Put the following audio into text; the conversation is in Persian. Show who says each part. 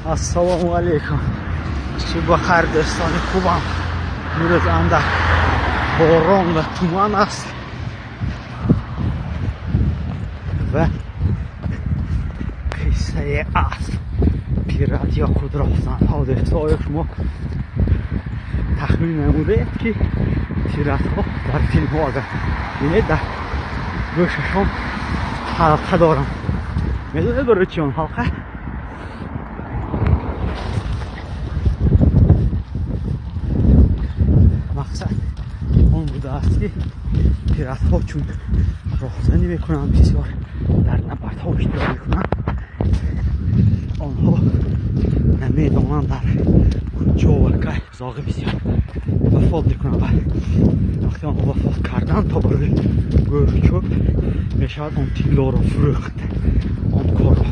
Speaker 1: السلام علیکم. صبح بخیر دوستان خوبم. امروز اندر باران و تومان است و قصه است. پیرت یا خود رفتن ها دوستای شما تخمین نموده که پیرت ها در فیلم ها اگر بینید در گوششان حلقه دارم. میدونه برای چی اون حلقه؟ مقصد اون بوده است که پیرت ها چون راهزنی میکنن بسیار در نبرد ها اشتراک میکنن، آنها نمیدانند در کجا و که زاغ بسیار وفات میکنن و وقتی آنها وفات کردن تا برای گور چوب میشود آن تیلا را فروخت. آن کار را